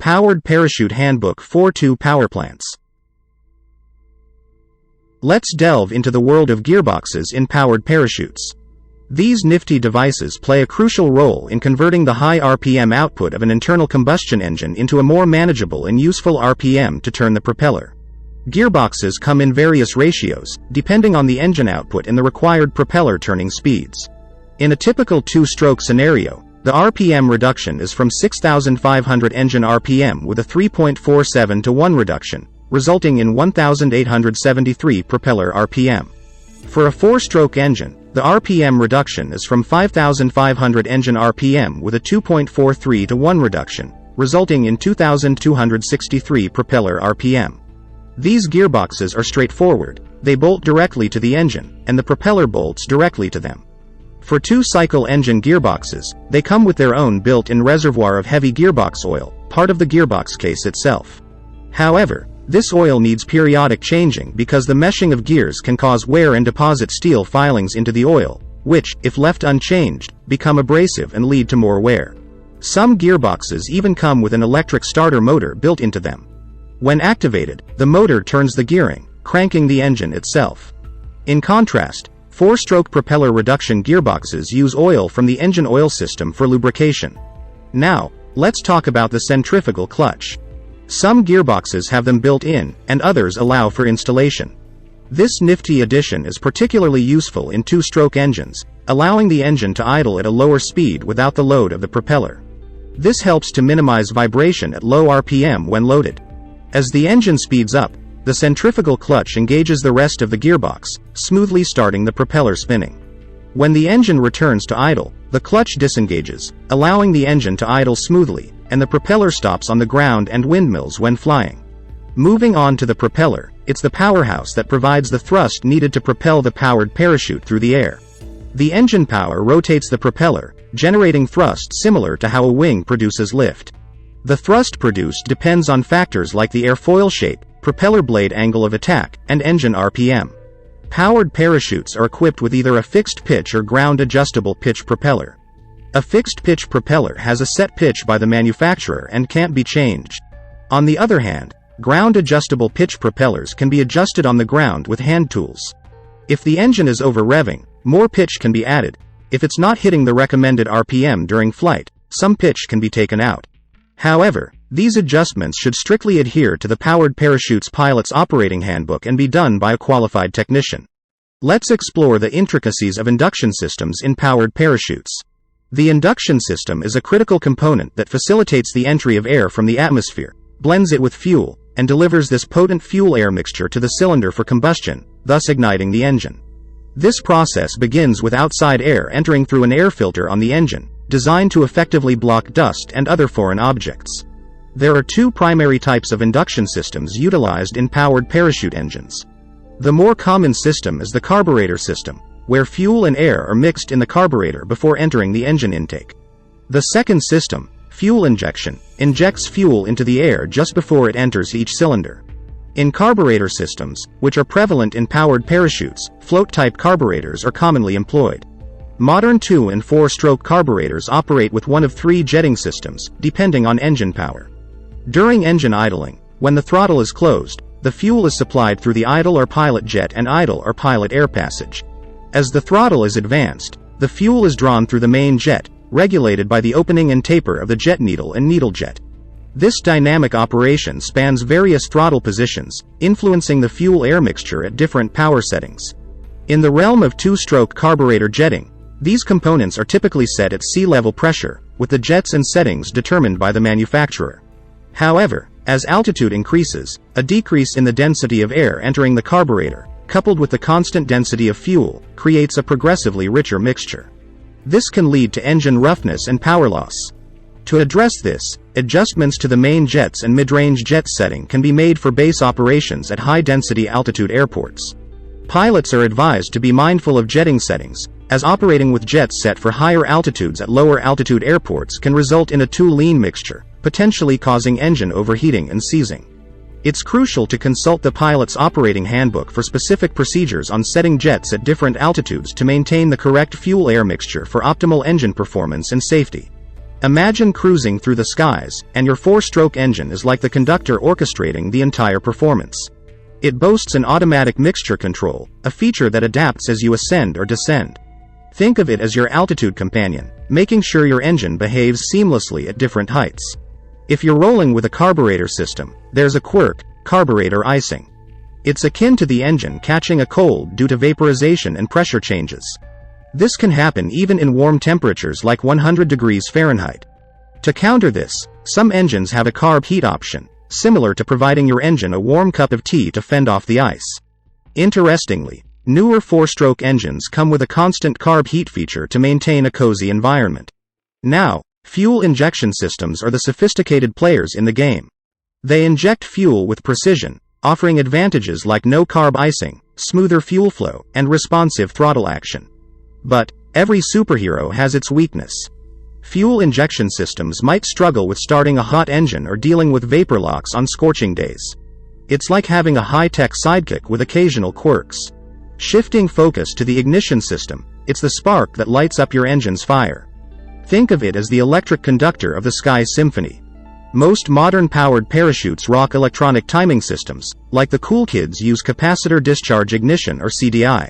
Powered Parachute Handbook for 2 Powerplants. Let's delve into the world of gearboxes in powered parachutes. These nifty devices play a crucial role in converting the high RPM output of an internal combustion engine into a more manageable and useful RPM to turn the propeller. Gearboxes come in various ratios, depending on the engine output and the required propeller turning speeds. In a typical 2-stroke scenario, the RPM reduction is from 6,500 engine RPM with a 3.47 to 1 reduction, resulting in 1,873 propeller RPM. For a 4-stroke engine, the RPM reduction is from 5,500 engine RPM with a 2.43 to 1 reduction, resulting in 2,263 propeller RPM. These gearboxes are straightforward, they bolt directly to the engine, and the propeller bolts directly to them. For 2-cycle engine gearboxes, they come with their own built-in reservoir of heavy gearbox oil, part of the gearbox case itself. However, this oil needs periodic changing because the meshing of gears can cause wear and deposit steel filings into the oil, which, if left unchanged, become abrasive and lead to more wear. Some gearboxes even come with an electric starter motor built into them. When activated, the motor turns the gearing, cranking the engine itself. In contrast, 4-stroke propeller reduction gearboxes use oil from the engine oil system for lubrication. Now, let's talk about the centrifugal clutch. Some gearboxes have them built in, and others allow for installation. This nifty addition is particularly useful in 2-stroke engines, allowing the engine to idle at a lower speed without the load of the propeller. This helps to minimize vibration at low RPM when loaded. As the engine speeds up, the centrifugal clutch engages the rest of the gearbox, smoothly starting the propeller spinning. When the engine returns to idle, the clutch disengages, allowing the engine to idle smoothly, and the propeller stops on the ground and windmills when flying. Moving on to the propeller, it's the powerhouse that provides the thrust needed to propel the powered parachute through the air. The engine power rotates the propeller, generating thrust similar to how a wing produces lift. The thrust produced depends on factors like the airfoil shape, propeller blade angle of attack, and engine RPM. Powered parachutes are equipped with either a fixed pitch or ground adjustable pitch propeller. A fixed pitch propeller has a set pitch by the manufacturer and can't be changed. On the other hand, ground adjustable pitch propellers can be adjusted on the ground with hand tools. If the engine is over-revving, more pitch can be added. If it's not hitting the recommended RPM during flight, some pitch can be taken out. However, these adjustments should strictly adhere to the Powered Parachute's Pilot's Operating Handbook and be done by a qualified technician. Let's explore the intricacies of induction systems in powered parachutes. The induction system is a critical component that facilitates the entry of air from the atmosphere, blends it with fuel, and delivers this potent fuel-air mixture to the cylinder for combustion, thus igniting the engine. This process begins with outside air entering through an air filter on the engine, designed to effectively block dust and other foreign objects. There are 2 primary types of induction systems utilized in powered parachute engines. The more common system is the carburetor system, where fuel and air are mixed in the carburetor before entering the engine intake. The second system, fuel injection, injects fuel into the air just before it enters each cylinder. In carburetor systems, which are prevalent in powered parachutes, float-type carburetors are commonly employed. Modern 2- and 4-stroke carburetors operate with one of 3 jetting systems, depending on engine power. During engine idling, when the throttle is closed, the fuel is supplied through the idle or pilot jet and idle or pilot air passage. As the throttle is advanced, the fuel is drawn through the main jet, regulated by the opening and taper of the jet needle and needle jet. This dynamic operation spans various throttle positions, influencing the fuel-air mixture at different power settings. In the realm of 2-stroke carburetor jetting, these components are typically set at sea-level pressure, with the jets and settings determined by the manufacturer. However, as altitude increases, a decrease in the density of air entering the carburetor, coupled with the constant density of fuel, creates a progressively richer mixture. This can lead to engine roughness and power loss. To address this, adjustments to the main jets and mid-range jet setting can be made for base operations at high-density altitude airports. Pilots are advised to be mindful of jetting settings, as operating with jets set for higher altitudes at lower altitude airports can result in a too lean mixture, potentially causing engine overheating and seizing. It's crucial to consult the pilot's operating handbook for specific procedures on setting jets at different altitudes to maintain the correct fuel-air mixture for optimal engine performance and safety. Imagine cruising through the skies, and your 4-stroke engine is like the conductor orchestrating the entire performance. It boasts an automatic mixture control, a feature that adapts as you ascend or descend. Think of it as your altitude companion, making sure your engine behaves seamlessly at different heights. If you're rolling with a carburetor system, there's a quirk: carburetor icing. It's akin to the engine catching a cold due to vaporization and pressure changes. This can happen even in warm temperatures like 100 degrees Fahrenheit. To counter this, some engines have a carb heat option, similar to providing your engine a warm cup of tea to fend off the ice. Interestingly, newer 4-stroke engines come with a constant carb heat feature to maintain a cozy environment. Now, fuel injection systems are the sophisticated players in the game. They inject fuel with precision, offering advantages like no carb icing, smoother fuel flow, and responsive throttle action. But every superhero has its weakness. Fuel injection systems might struggle with starting a hot engine or dealing with vapor locks on scorching days. It's like having a high-tech sidekick with occasional quirks. Shifting focus to the ignition system, it's the spark that lights up your engine's fire. Think of it as the electric conductor of the sky's symphony. Most modern powered parachutes rock electronic timing systems, like the cool kids use capacitor discharge ignition or CDI.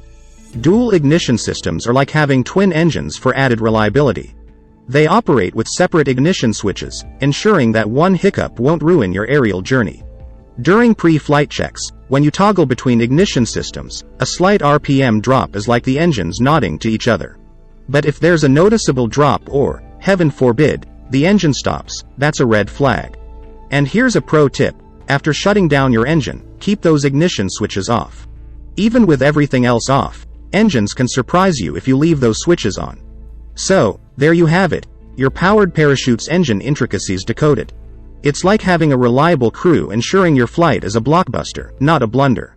Dual ignition systems are like having twin engines for added reliability. They operate with separate ignition switches, ensuring that one hiccup won't ruin your aerial journey. During pre-flight checks, when you toggle between ignition systems, a slight RPM drop is like the engines nodding to each other. But if there's a noticeable drop or, heaven forbid, the engine stops, that's a red flag. And here's a pro tip: after shutting down your engine, keep those ignition switches off. Even with everything else off, engines can surprise you if you leave those switches on. So, there you have it, your powered parachute's engine intricacies decoded. It's like having a reliable crew ensuring your flight is a blockbuster, not a blunder.